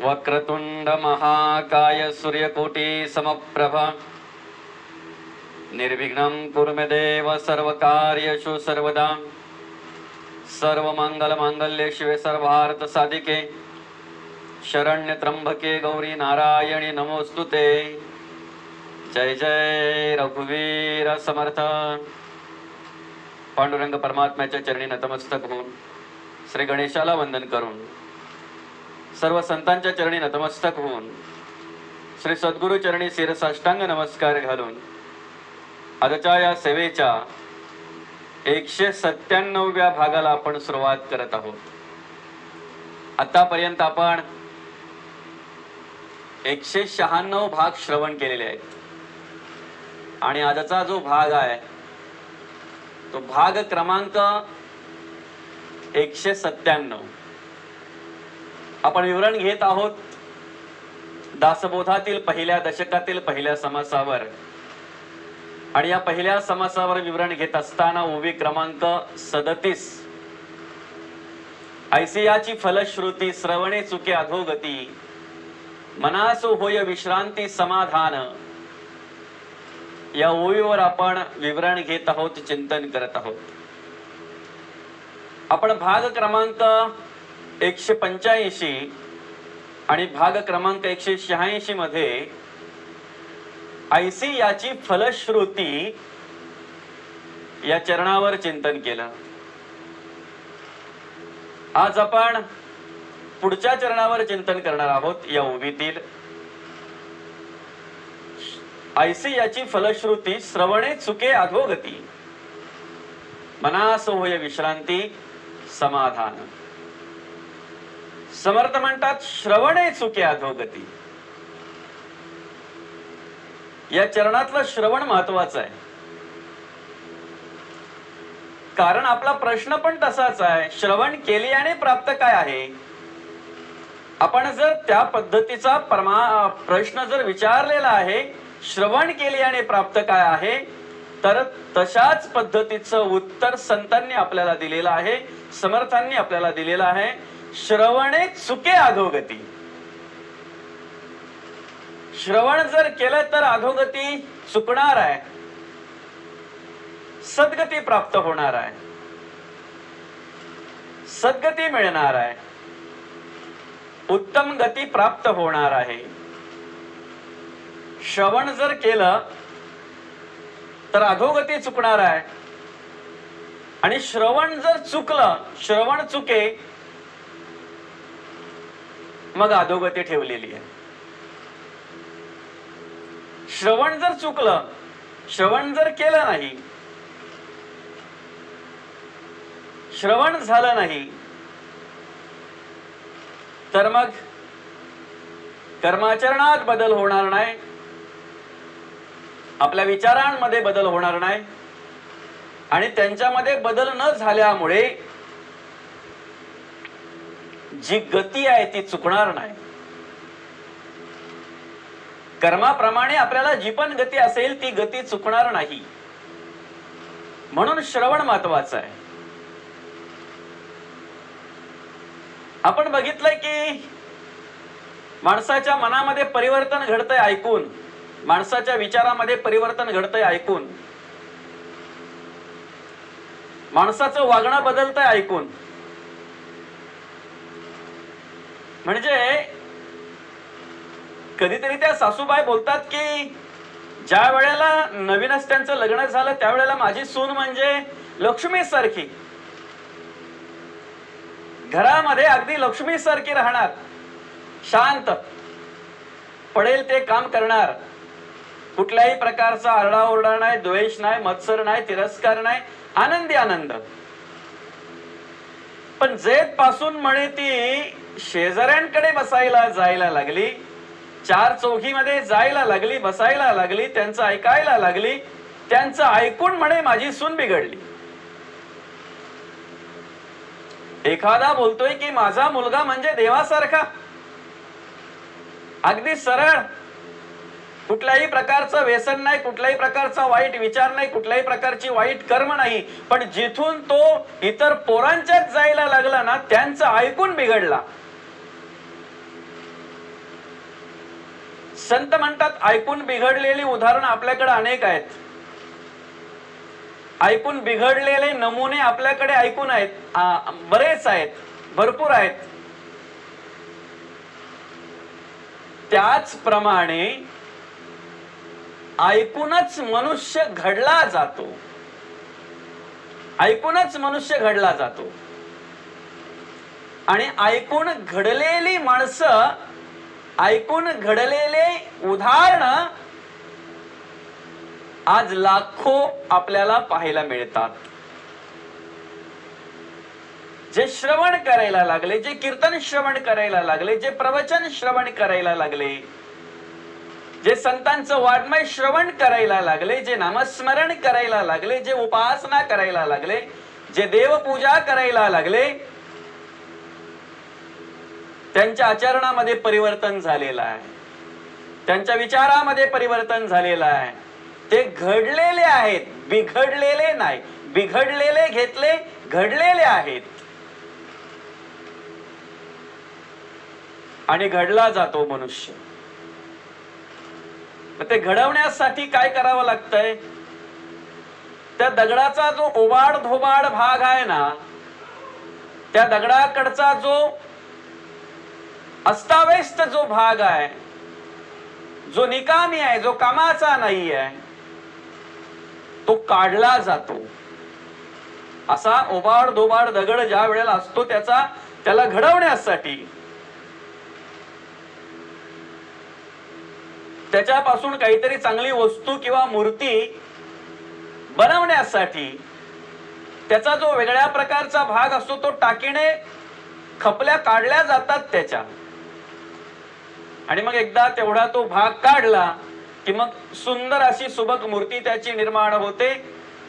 वक्रतुंड महाकाय सूर्यकोटि समप्रभ निर्विघ्नं कुरु मे देव सर्वकार्येषु सर्वदा सर्वमंगलमांगल्ये शिवे सर्वार्थ साधिके शरण्य त्र्यंबके गौरी नारायणी नमोस्तुते। जय जय रघुवीर समर्थ। पांडुरंग परमात्म्याच्या चरणी नतमस्तक होऊन श्री गणेशाला वंदन करून सर्व संतांच्या चरणी नतमस्तक होऊन श्री सद्गुरु चरणी शिरसाष्टांग नमस्कार घालून आजच्या या सेवेच्या 197व्या भागाला आपण सुरुवात करत आहोत। आतापर्यंत आपण 196 भाग श्रवण केलेले आहेत आणि आजचा जो भाग आहे तो भाग क्रमांक 197। आपण विवरण घेत आहोत दासबोधातील पहिल्या दशकातील पहिल्या समासावर आणि या पहिल्या समासावर विवरण घेत असताना ओवी क्रमांक 37 ऐसियाची फलश्रुती श्रवणे चुके अधोगती मनासो होय विश्रांती समाधान या ओवीवर आपण विवरण घेत आहोत, चिंतन करत आहोत। आपण भाग क्रमांक 185 आणि भाग क्रमांक 186 मध्ये ऐसियाची फलश्रुती या चरणावर चिंतन केलं। आज आपण पुढच्या चरणावर चिंतन करणार आहोत। या ओवीतील ऐसियाची फलश्रुती श्रवणे चुके अधोगती मनास होय विश्रांती समाधान। समर्थ म्हणतात श्रवणे चुके अधोगती। या चरणातलं श्रवण महत्वाचं आहे, कारण आपला प्रश्न पण तसाच आहे, श्रवण केल्याने प्राप्त काय आहे। आपण जर त्या पद्धतीचा प्रश्न जर विचारलेला आहे, श्रवण केल्याने प्राप्त काय आहे, तर तशाच पद्धतीचं उत्तर संतांनी आपल्याला दिलेलं आहे, समर्थांनी आपल्याला दिलेलं आहे। श्रवणे चुके अधोगती। श्रवण जर केलं तर अधोगती चुकणार आहे, सद्गती प्राप्त होणार आहे, सद्गती मिळणार आहे, उत्तम गती प्राप्त होणार आहे। श्रवण जर केलं तर अधोगती चुकणार आहे आणि श्रवण जर चुकलं, श्रवण चुके, मग अधोगती ठेवलेली आहे। श्रवण जर चुकलं, श्रवण जर केलं नाही, श्रवण झालं नाही, तर मग कर्माचरणात बदल होणार नाही, आपल्या विचारांमध्ये बदल होणार नाही आणि त्यांच्यामध्ये बदल न झाल्यामुळे जी गती आहे ती चुकणार नाही। कर्माप्रमाणे आपल्याला जी पण गती असेल ती गती चुकणार नाही, म्हणून श्रवण महत्वाचं आहे। आपण बघितलंय की माणसाच्या मनामध्ये परिवर्तन घडतंय ऐकून, माणसाच्या विचारामध्ये परिवर्तन घडतंय ऐकून, माणसाचं वागणं बदलतंय ऐकून। म्हणजे कधीतरी त्या सासूबाई बोलतात की ज्या वेळेला नवीनच त्यांचं लग्न झालं त्यावेळेला माझी सून म्हणजे लक्ष्मी सारखी, घरामध्ये अगदी लक्ष्मी सारखी राहणार, शांत, पडेल ते काम करणार, कुठल्याही प्रकारचा आरडाओरडा नाही, द्वेष नाही, मत्सर नाही, तिरस्कार नाही, आनंदी आनंद। पण जेत पासून म्हणे ती शेजाऱ्यांकडे बसायला जायला लागली, चार चौघीमध्ये जायला लागली, बसायला लागली, त्यांचं ऐकायला लागली, त्यांचं ऐकून म्हणे माझी सून बिघडली। एखादा बोलतोय की माझा मुलगा म्हणजे देवासारखा, अगदी सरळ, कुठल्याही प्रकारचं व्यसन नाही, कुठल्याही प्रकारचा वाईट विचार नाही, कुठल्याही प्रकारची वाईट कर्म नाही, पण जिथून तो इतर पोरांच्यात जायला लागला ना त्यांचं ऐकून बिघडला। संत म्हणतात ऐकून बिघडलेली उदाहरणं आपल्याकडे अनेक आहेत. ऐकून बिघडलेले नमुने आपल्याकडे ऐकून आहेत, बरेच आहेत, भरपूर आहेत. त्याचप्रमाणे ऐकूनच मनुष्य घडला जातो. ऐकूनच मनुष्य घडला जातो. आणि ऐकून घडलेली माणसं, ऐकून घडलेले उदाहरण आज लाखो आपल्याला पाहायला मिळतात. जे श्रवण करायला लागले, जे कीर्तन श्रवण करायला लागले, जे प्रवचन श्रवण करायला लागले, जे संतांचं वाङ्मय श्रवण करायला लागले, जे नामस्मरण करायला लागले, जे उपासना करायला लागले, जे देवपूजा करायला लागले, त्यांच्या आचरणामध्ये परिवर्तन झालेलं आहे. त्यांच्या विचारामध्ये परिवर्तन झालेलं आहे. ते घडलेले आहेत, बिघडलेले नाही. बिघडलेले घेतले, घडलेले आहेत. आणि घडला जातो मनुष्य. ते घडवण्यासाठी काय करावं लागतंय? त्या दगडाचा जो ओबाड धोबाड भाग आहे ना, त्या दगडाकडचा जो अस्ताव्यस्त जो भाग आहे, जो निकामी आहे, जो कामाचा नाही आहे, तो काढला जातो. असा ओबाड धोबाड दगड ज्या वेळेला असतो त्याला घडवण्यासाठी, त्याच्यापासून काहीतरी चांगली वस्तू किंवा मूर्ती बनवण्यासाठी त्याचा जो वेगळ्या प्रकारचा भाग असतो तो टाकीने खपल्या काढल्या जातात त्याच्या. आणि मग एकदा तेवढा तो भाग काढला की मग सुंदर अशी सुबक मूर्ती त्याची निर्माण होते,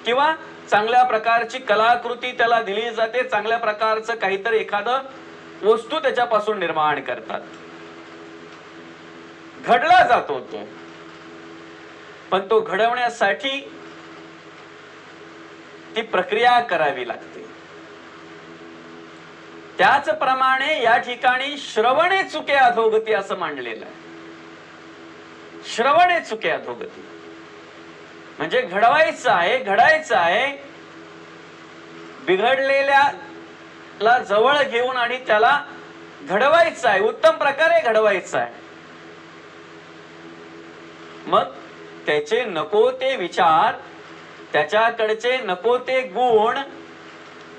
किंवा चांगल्या प्रकारची कलाकृती त्याला दिली जाते. चांगल्या प्रकारचं काहीतरी एखादं वस्तू त्याच्यापासून निर्माण करतात. घडला जातो तो. पण तो घडवण्यासाठी ती प्रक्रिया करावी लागते. त्याचप्रमाणे या ठिकाणी श्रवणे चुके अधोगती असं मांडलेलं आहे. श्रवणे चुके अधोगती म्हणजे घडवायचं आहे, घडायचं आहे. बिघडलेल्याला जवळ घेऊन आणि त्याला घडवायचं आहे, उत्तम प्रकारे घडवायचं आहे. मग त्याचे नको ते विचार, त्याच्याकडचे नको ते गुण,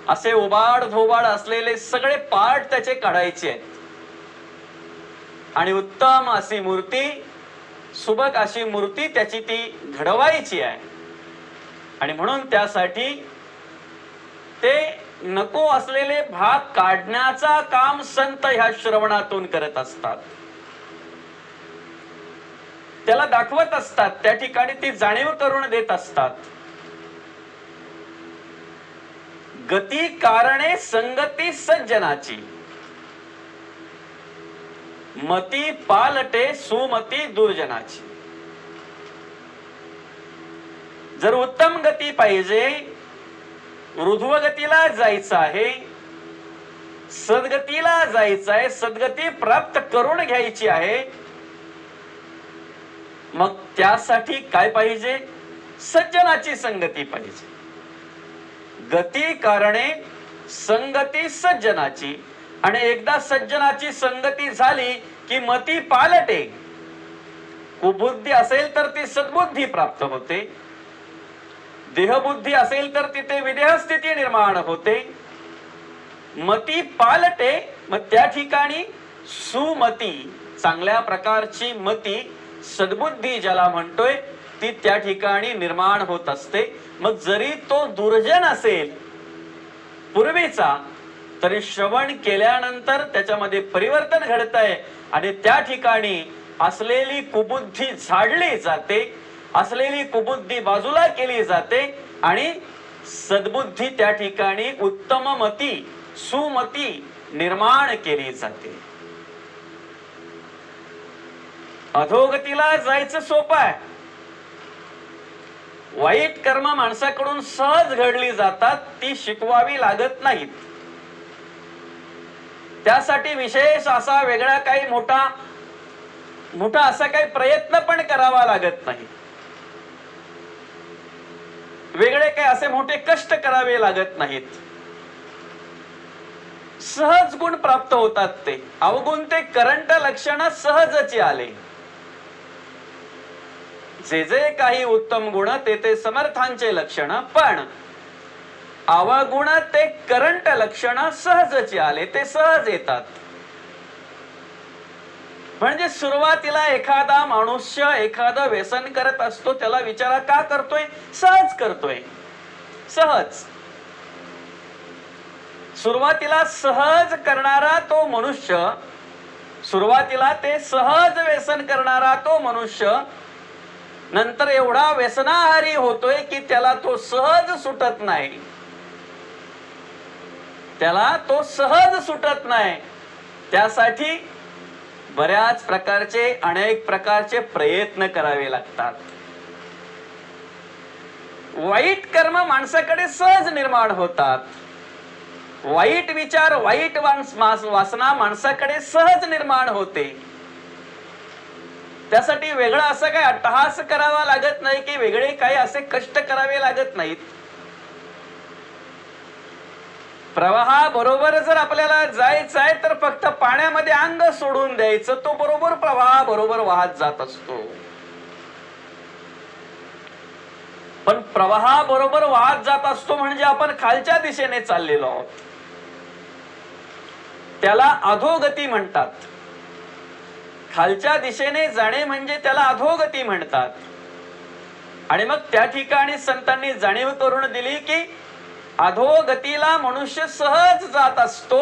असे ओबाड धोबाड असलेले सगळे पार्ट त्याचे काढायचे आहेत. आणि उत्तम अशी मूर्ती, सुबक अशी मूर्ती त्याची ती घडवायची आहे. आणि म्हणून त्यासाठी ते नको असलेले भाग काढण्याचा काम संत ह्या श्रवणातून करत असतात. त्याला दाखवत असतात, त्या ठिकाणी ती जाणीव करून देत असतात. गती कारणे संगती सज्जनाची, मती पालटे सुमती दुर्जनाची. जर उत्तम गती पाहिजे, ऊर्ध्वगतीला जायचं आहे, सद्गतीला जायचं आहे, सद्गती प्राप्त करून घ्यायची आहे, मग त्यासाठी काय पाहिजे? सज्जनाची संगती पाहिजे. गती कारणे संगती सज्जनाची. आणि एकदा सज्जनाची संगती झाली की मती पालटे. कुबुद्धी असेल तर ती सद्बुद्धी प्राप्त होते, देहबुद्धी असेल तर तिथे विदेह स्थिती निर्माण होते. मती पालटे, मग त्या ठिकाणी सुमती, चांगल्या प्रकारची मती, सद्बुद्धी ज्याला म्हणतोय, ती त्या ठिकाणी निर्माण होत असते. मग जरी तो दुर्जन असेल पूर्वीचा, तरी श्रवण केल्यानंतर त्याच्यामध्ये परिवर्तन घडतंय आणि त्या ठिकाणी असलेली कुबुद्धी झाडली जाते, असलेली कुबुद्धी बाजूला केली जाते आणि सद्बुद्धी त्या ठिकाणी उत्तम मती, सुमती निर्माण केली जाते. अधोगतीला जायचं सोपं आहे. वाईट कर्म माणसाकडून सहज घडली जातात, ती शिकवावी लागत नाहीत. त्यासाठी विशेष असा वेगळा काही मोठा मोठा असा काही प्रयत्न पण करावा लागत नाही, वेगळे काही असे मोठे कष्ट करावे लागत नाहीत. सहज गुण प्राप्त होतात. ते अवगुण ते करंट लक्षण सहजची आले. जे जे काही उत्तम गुण ते ते समर्थांचे लक्षण, पण अवगुण ते करंट लक्षण सहजची आले, ते सहज येतात. म्हणजे सुरुवातीला एखादा मनुष्य एखादं व्यसन करत असतो, त्याला विचारा का करतोय? सहज करतोय. सहज सुरुवातीला सहज करणारा तो मनुष्य, सुरुवातीला ते सहज व्यसन करणारा तो मनुष्य नंतर एवढा व्यसनाहारी होतोय की त्याला तो सहज सुटत नाही. त्याला तो सहज सुटत नाही. त्यासाठी बऱ्याच प्रकारचे अनेक प्रकारचे प्रयत्न करावे लागतात. वाईट कर्म माणसाकडे सहज निर्माण होतात. वाईट विचार, वाईट वासना माणसाकडे सहज निर्माण होते. त्यासाठी वेगळं असं काही अट्टहास करावा लागत नाही, की वेगळे काही असे कष्ट करावे लागत नाहीत. प्रवाहाबरोबर जर आपल्याला जायचं आहे तर फक्त पाण्यामध्ये अंग सोडून द्यायचं, तो बरोबर प्रवाहाबरोबर वाहत जात असतो. पण प्रवाहाबरोबर वाहत जात असतो म्हणजे आपण खालच्या दिशेने चाललेलो आहोत. त्याला अधोगती म्हणतात. खालच्या दिशेने जाणे म्हणजे त्याला अधोगती म्हणतात. आणि मग त्या ठिकाणी संतांनी जाणीव करून दिली की अधोगतीला मनुष्य सहज जात असतो,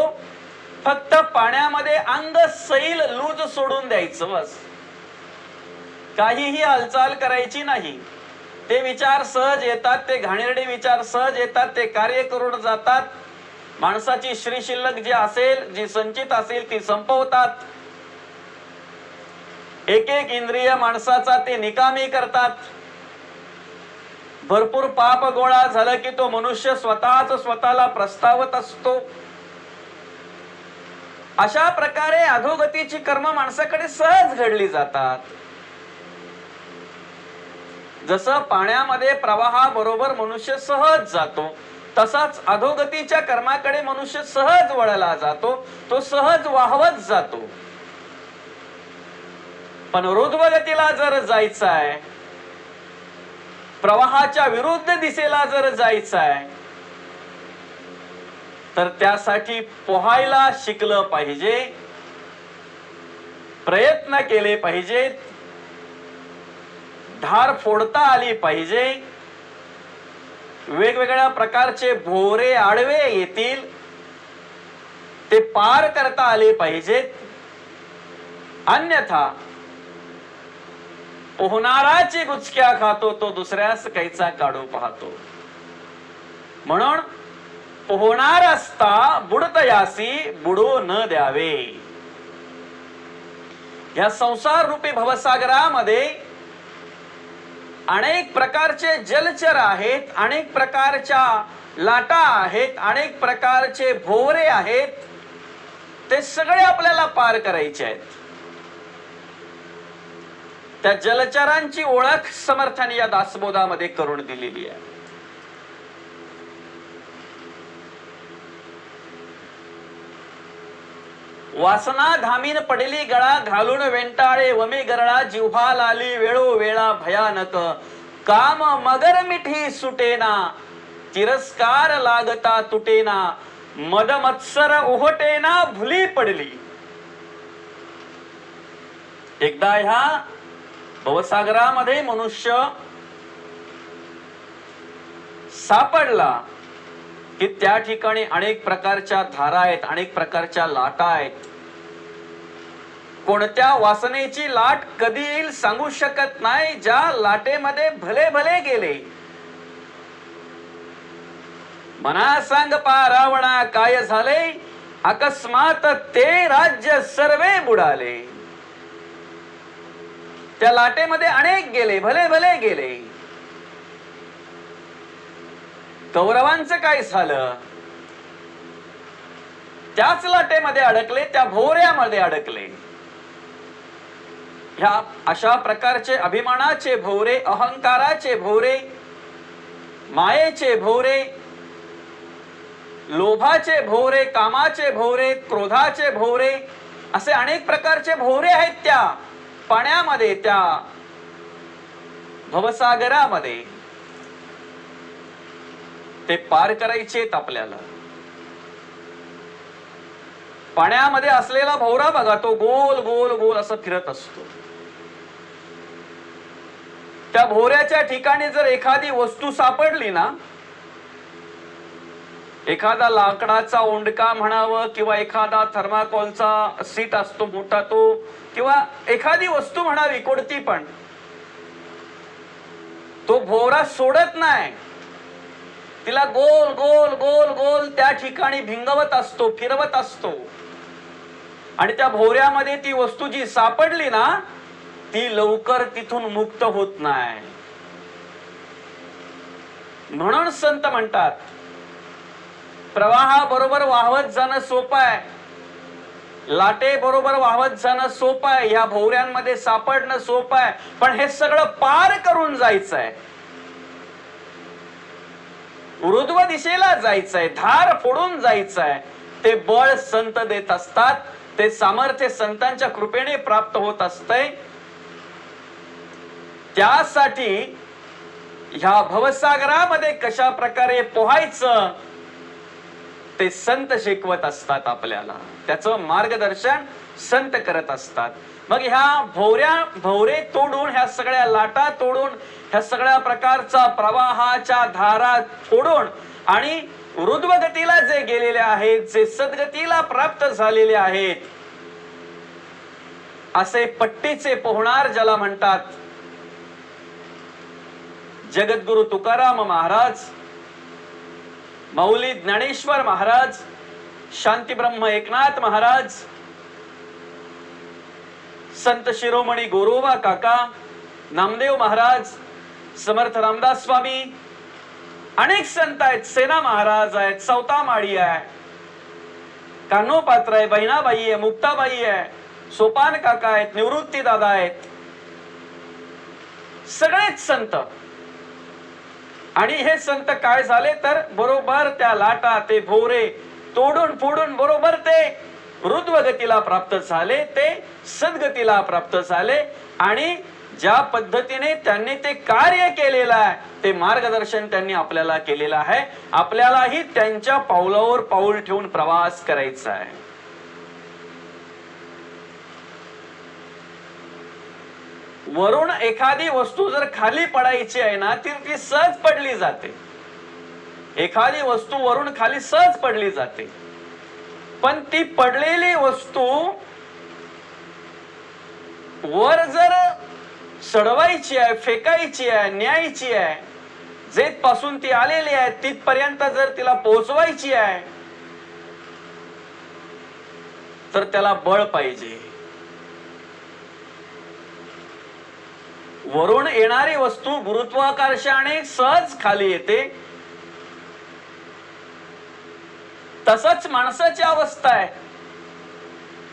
फक्त पाण्यामध्ये अंग सैल लूज सोडून द्यायचं बस. काहीही हालचाल करायची नाही. ते विचार सहज येतात, ते घाणेरडे विचार सहज येतात, ते कार्य करून जातात. माणसाची श्री शिल्लक जी असेल, जी संचित असेल ती संपवतात. एक एक इंद्रिय माणसाचा ते निकामी करतात. भरपूर पाप गोळा झालं की तो मनुष्य स्वतःच स्वतःला प्रस्तावत असतो. अशा प्रकारे अधोगतीची कर्म माणसाकडे सहज घडली जातात. जसं पाण्यामध्ये प्रवाहाबरोबर मनुष्य सहज जातो, तसाच अधोगतीच्या कर्माकडे मनुष्य सहज वळला जातो. तो सहज वाहवत जातो. पण ऊर्ध्वगतीला जर जायचं आहे, प्रवाहाच्या विरुद्ध दिशेला जर जायचं आहे, तर त्यासाठी पोहायला शिकलं पाहिजे, प्रयत्न केले पाहिजेत, धार फोडता आली पाहिजे. वेगवेगळ्या प्रकारचे भोवरे आडवे येतील, ते पार करता आले पाहिजेत. अन्यथा पोहणाराची गुचक्या खातो तो दुसऱ्यास कैचा काढू पाहतो. म्हणून पोहणार असता बुडतयासी बुडू न द्यावे. या संसार रूपी भवसागरामध्ये अनेक प्रकारचे जलचर आहेत, अनेक प्रकारच्या लाटा आहेत, अनेक प्रकारचे भोवरे आहेत. ते सगळे आपल्याला पार करायचे आहेत. त्या जलचरांची ओळख समर्थांनी या दासबोधामध्ये करून दिलेली आहे. वासना धामीन पडली गळा, घालून वेंटाळे वमे गरळा, जिव्हा लाली वेळोवेळा भयानक, काम मगर मिठी सुटेना, तिरस्कार लागता तुटेना, मद मत्सर ओहटेना, भुली पडली. एकदा ह्या भवसागरामध्ये मनुष्य सापडला की त्या ठिकाणी अनेक प्रकारच्या धारा आहेत, अनेक प्रकारच्या लाटा आहेत. कोणत्या वासनेची लाट कधी येईल सांगू शकत नाही. ज्या लाटेमध्ये भले भले गेले, मना सांग पारावणा काय झाले, अकस्मात ते राज्य सर्वे बुडाले. त्या लाटेमध्ये अनेक गेले, भले भले गेले. कौरवांचं काय झालं? त्याच लाटेमध्ये अडकले, त्या भोवऱ्यामध्ये अडकले. ह्या अशा प्रकारचे अभिमानाचे भोवरे, अहंकाराचे भोवरे, मायेचे भोवरे, लोभाचे भोवरे, कामाचे भोवरे, क्रोधाचे भोवरे, असे अनेक प्रकारचे भोवरे आहेत त्या पाण्यामध्ये, त्या भवसागरामध्ये. ते पार करायचेत आपल्याला. पाण्यामध्ये असलेला भोवरा बघा, तो गोल गोल गोल असं फिरत असतो. त्या भोवऱ्याच्या ठिकाणी जर एखादी वस्तू सापडली ना, एखादा लाकडाचा ओंडका म्हणावं किंवा एखादा थर्माकोलचा सीट असतो मोठा तो, किंवा एखादी वस्तू म्हणावी कोणती पण, तो भोवरा सोडत नाही. तिला गोल गोल गोल गोल त्या ठिकाणी भिंगवत असतो, फिरवत असतो. आणि त्या भोवऱ्यामध्ये ती वस्तू जी सापडली ना, ती लवकर तिथून मुक्त होत नाही. म्हणून संत म्हणतात, प्रवाहाबरोबर वाहवत जाणं सोपं आहे, लाटे बरोबर वाहवत जाणं सोपं आहे, या भोवऱ्यांमध्ये सापडणं सोपं आहे, पण हे सगळं पार करून जायचंय, ऊर्ध्व दिशेला जायचंय, धार फोडून जायचंय. ते बळ संत देत असतात, ते सामर्थ्य संतांच्या कृपेने प्राप्त होत असतंय. त्यासाठी ह्या भवसागरामध्ये कशा प्रकारे पोहायचं ते संत शिकवत असतात आपल्याला, त्याचं मार्गदर्शन संत करत असतात. मग ह्या भोवरे तोडून, ह्या सगळ्या लाटा तोडून, ह्या सगळ्या प्रकारचा प्रवाहाच्या धारा फोडून आणि ऊर्ध्व गतीला जे गेलेले आहेत, जे सद्गतीला प्राप्त झालेले आहेत, असे पट्टीचे पोहणार ज्याला म्हणतात, जगद्गुरु तुकाराम महाराज, माऊली ज्ञानेश्वर महाराज, शांतीब्रह्म एकनाथ महाराज, संत शिरोमणी गोरोबा काका, नामदेव महाराज, समर्थ रामदास स्वामी, अनेक संत आहेत, सेना महाराज आहेत, सवतामाळी आहे, कान्होपात्र आहे, बहिणाबाई आहे, मुक्ताबाई आहे, सोपान काका आहेत, निवृत्ती दादा आहेत, सगळेच संत. आणि हे संत काय झाले तर बरोबर त्या लाटा, ते भोवरे तोडून फोडून बरोबर ते ऊर्ध्व गतीला प्राप्त झाले, ते सद्गतीला प्राप्त झाले. आणि ज्या पद्धतीने त्यांनी ते कार्य केलेलं आहे, ते मार्गदर्शन त्यांनी आपल्याला केलेलं आहे. आपल्यालाही त्यांच्या पावलावर पाऊल ठेवून प्रवास करायचा आहे. वरून एखादी वस्तू जर खाली पडायची आहे ना, ती सहज पडली जाते. एखादी वस्तू वरून खाली सहज पडली जाते, पण ती पडलेली वस्तू वर जर चढवायची आहे, फेकायची आहे, न्यायची आहे, जेथ पासून ती आलेली आहे तिथपर्यंत जर तिला पोहोचवायची आहे, तर त्याला बळ पाहिजे. वरून येणारी वस्तू गुरुत्वाकर्षणाने सहज खाली येते. तसंच माणसाची अवस्था आहे,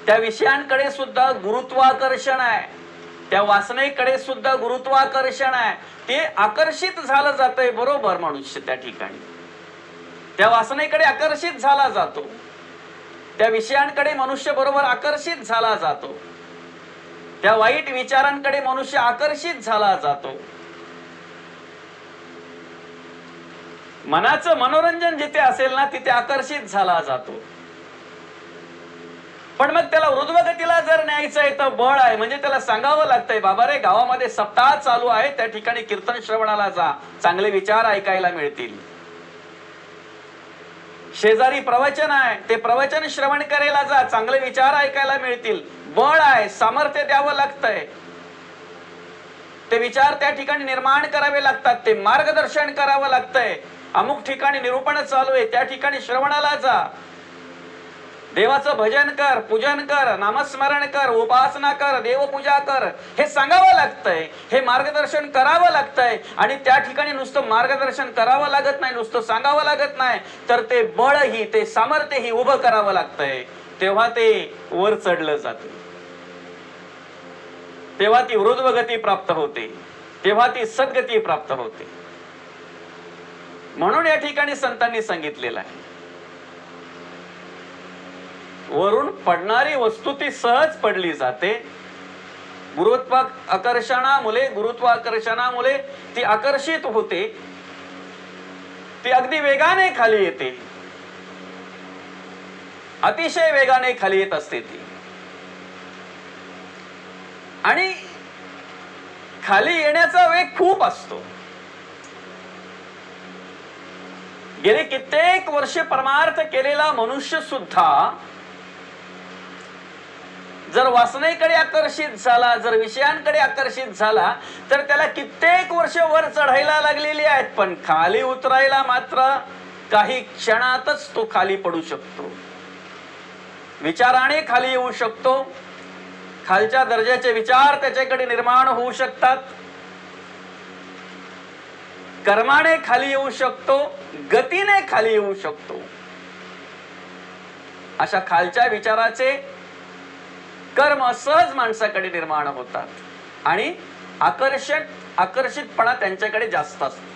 त्या विषयांकडे सुद्धा गुरुत्वाकर्षण आहे, त्या वासनेकडे सुद्धा गुरुत्वाकर्षण आहे. ते आकर्षित झालं जातंय बरोबर मनुष्य त्या ठिकाणी, त्या वासनेकडे आकर्षित झाला जातो, त्या विषयांकडे मनुष्य बरोबर आकर्षित झाला जातो, त्या वाईट विचारांकडे मनुष्य आकर्षित झाला जातो. मनाचं मनोरंजन जिथे असेल ना, तिथे आकर्षित झाला जातो. पण मग त्याला ऊर्ध्व गतीला जर न्यायचंय तर बळ आहे, म्हणजे त्याला सांगावं लागतंय, बाबा रे, गावामध्ये सप्ताह चालू आहे, त्या ठिकाणी कीर्तन श्रवणाला जा, चांगले विचार ऐकायला मिळतील. शेजारी प्रवचन आहे, ते प्रवचन श्रवण करायला जा, चांगले विचार ऐकायला मिळतील. बळ आहे, सामर्थ्य द्यावं लागतंय, ते विचार त्या ठिकाणी निर्माण करावे लागतात, ते मार्गदर्शन करावं लागतंय. अमुक ठिकाणी निरूपण चालू आहे, त्या ठिकाणी श्रवणाला जा, देवाचं भजन कर, पूजन कर, नामस्मरण कर, उपासना कर, देवपूजा कर, हे सांगावं लागतंय, हे मार्गदर्शन करावं लागतंय. आणि त्या ठिकाणी नुसतं मार्गदर्शन करावं लागत नाही, नुसतं सांगावं लागत नाही, तर ते बळही, ते सामर्थ्यही उभं करावं लागतंय, तेव्हा ते वर चढलं जातं. तेव्हा ती ऊर्ध्वगती प्राप्त होते, तेव्हा ती सद्गती प्राप्त होते. म्हणून या ठिकाणी संतांनी सांगितलेलं आहे, वरून पडणारी वस्तू ती सहज पडली जाते. गुरुत्वाकर्षणामुळे ती आकर्षित होते, ती अगदी वेगाने खाली येते, अतिशय वेगाने खाली येत असते ती. आणि खाली येण्याचा वेग खूप असतो. गेली कित्येक वर्षे परमार्थ केलेला मनुष्य सुद्धा जर वासनेकडे आकर्षित झाला, जर विषयांकडे आकर्षित झाला, तर त्याला कित्येक वर्ष वर चढायला लागलेली आहेत, पण खाली उतरायला मात्र काही क्षणातच तो खाली पडू शकतो. विचाराने खाली येऊ शकतो, खालच्या दर्जाचे विचार त्याच्याकडे निर्माण होऊ शकतात, कर्माने खाली येऊ शकतो, गतीने खाली येऊ शकतो. अशा खालच्या विचाराचे कर्म सहज माणसाकडे निर्माण होतात आणि आकर्षितपणा त्यांच्याकडे जास्त असतो.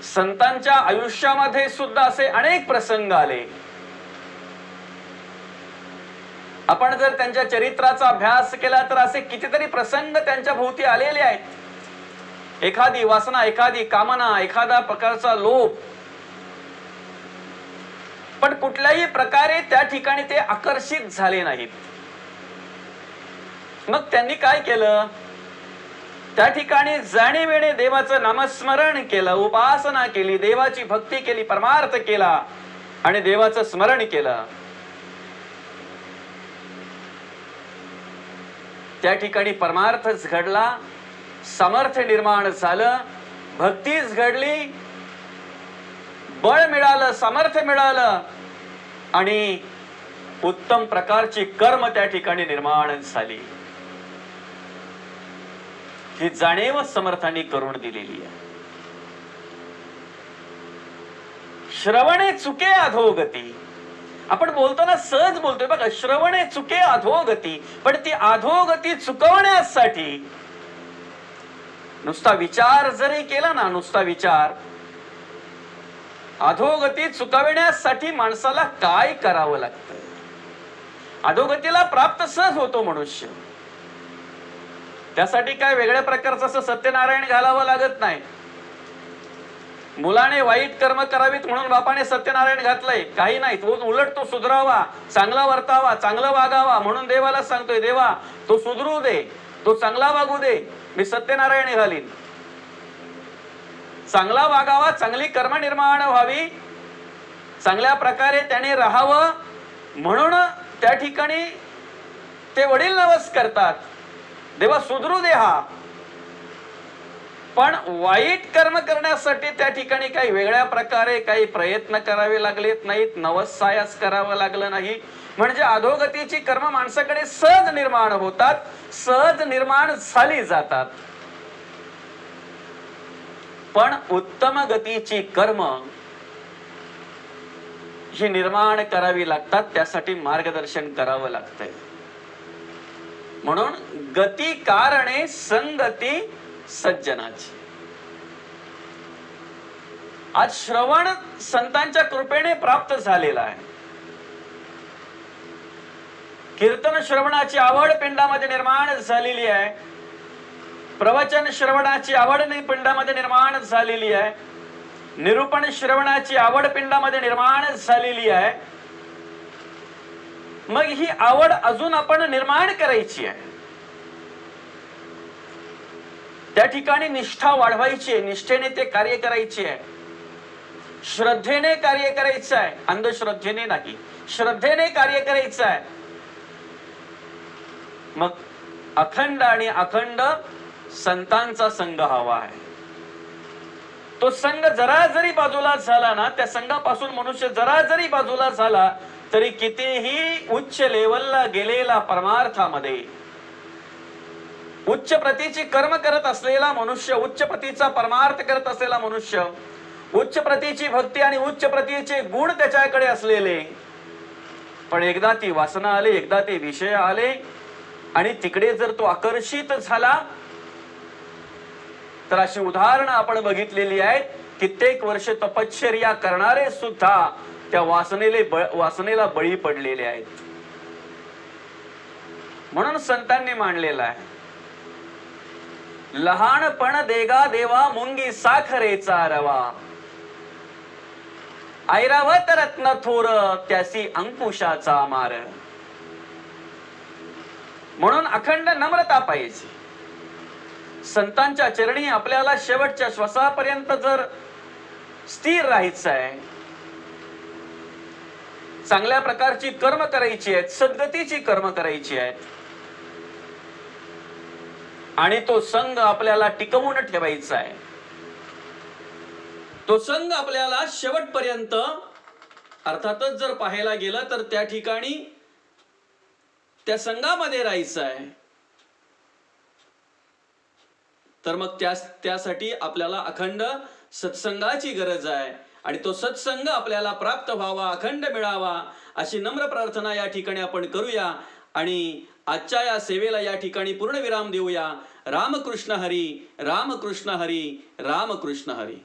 संतांच्या आयुष्यामध्ये सुद्धा असे अनेक प्रसंग आले. आपण जर त्यांच्या चरित्राचा अभ्यास केला तर असे कितीतरी प्रसंग त्यांच्या भोवती आलेले आहेत. एखादी वासना, एखादी कामना, एखादा प्रकारचा लोभ, पण कुठल्याही प्रकारे त्या ठिकाणी ते आकर्षित झाले नाहीत. मग त्यांनी काय केलं? त्या ठिकाणी जाणीवेने देवाचं नामस्मरण केलं, उपासना केली, देवाची भक्ती केली, परमार्थ केला आणि देवाचं स्मरण केलं. त्या ठिकाणी परमार्थच घडला, सामर्थ्य निर्माण झालं, भक्तीच घडली, बळ मिळालं, सामर्थ्य मिळालं आणि उत्तम प्रकारची कर्म त्या ठिकाणी निर्माण झाली. ही जाणीव समर्थांनी करून दिलेली आहे. श्रवणे चुके अधोगती. आपण बोलताना सहज बोलतोय बघा, श्रवणे चुके अधोगती, पण ती अधोगती चुकवण्यासाठी नुसता विचार जरी केला ना, नुसता विचार, अधोगती चुकविण्यासाठी माणसाला काय करावं लागतं? अधोगतीला प्राप्त सहज होतो मनुष्य. त्यासाठी काय वेगळ्या प्रकारचं असं सत्यनारायण घालावं लागत नाही. मुलाने वाईट कर्म करावीत म्हणून बापाने सत्यनारायण घातलंय काही नाही. तो उलट तो सुधरावा, चांगला वर्तावा, चांगलं वागावा म्हणून देवाला सांगतोय, देवा तो सुधरू दे, तो चांगला वागू दे, मी सत्यनारायण घालीन. चांगला वागावा, चांगली कर्म निर्माण व्हावी, चांगल्या प्रकारे त्याने राहावं म्हणून त्या ठिकाणी ते वडील नवस करतात, देवा सुधरू दे हा. पण वाईट कर्म करण्यासाठी त्या ठिकाणी काही वेगळ्या प्रकारे काही प्रयत्न करावे लागलेत नाहीत, नवस सायास करावं लागलं नाही. म्हणजे अधोगतीची कर्म माणसाकडे सहज निर्माण होतात, सहज निर्माण झाली जातात. पण उत्तम गतीची कर्म ही निर्माण करावी लागतात, त्यासाठी मार्गदर्शन करावं लागतंय. म्हणून गती कारणे संगती सज्जनाची. आज श्रवण संतांच्या कृपेने प्राप्त झालेला आहे. कीर्तन श्रवणाची आवड पिंडामध्ये निर्माण झालेली आहे, प्रवचन श्रवणाची आवड पिंडामध्ये निर्माण झालेली आहे, निरूपण श्रवणाची आवड पिंडामध्ये निर्माण झालेली आहे. मग ही आवड अजून आपण निर्माण करायची आहे. त्या ठिकाणी निष्ठा वाढवायची आहे, निष्ठेने ते कार्य करायचे आहे, श्रद्धेने कार्य करायचं आहे, अंधश्रद्धेने नाही, श्रद्धेने कार्य करायचं आहे. मग अखंड आणि अखंड संतांचा संघ हवा आहे. तो संघ जरा जरी बाजूला झाला ना, त्या संघापासून मनुष्य जरा जरी बाजूला झाला तरी कितीही उच्च लेवलला गेलेला परमार्थामध्ये उच्च प्रतीची कर्म करत असलेला मनुष्य, उच्च प्रतीचा परमार्थ करत असलेला मनुष्य, उच्च प्रतीची भक्ती आणि उच्च प्रतीचे गुण त्याच्याकडे असलेले पण एकदा ती वासना आली, एकदा ते विषय आले आणि तिकडे जर तो आकर्षित झाला तर अशी उदाहरणं आपण बघितलेली आहेत. कित्येक वर्ष तपश्चर्या करणारे सुद्धा त्या वासनेला बळी पडलेले आहेत. म्हणून संतांनी मांडलेला आहे, लहानपण देगा देवा मुंगी साखरेचा रवा, ऐरावत रत्न थोर त्यासी अंकुशाचा मार. म्हणून अखंड नम्रता पाहिजे. संतांच्या चरणी आपल्याला शेवटच्या श्वासापर्यंत जर स्थिर राहायचं आहे, चांगल्या प्रकारची कर्म करायची आहेत, सद्गतीची कर्म करायची आहेत आणि तो संघ आपल्याला टिकवून ठेवायचा आहे. तो संघ आपल्याला शेवटपर्यंत अर्थातच जर पाहायला गेलं तर त्या ठिकाणी त्या संघामध्ये राहायचं आहे. तर मग त्यासाठी आपल्याला अखंड सत्संगाची गरज आहे आणि तो सत्संग आपल्याला प्राप्त व्हावा, अखंड मिळावा अशी नम्र प्रार्थना या ठिकाणी आपण करूया आणि आजच्या या सेवेला या ठिकाणी पूर्ण विराम देऊया. रामकृष्ण हरी, रामकृष्ण हरी, रामकृष्ण हरी.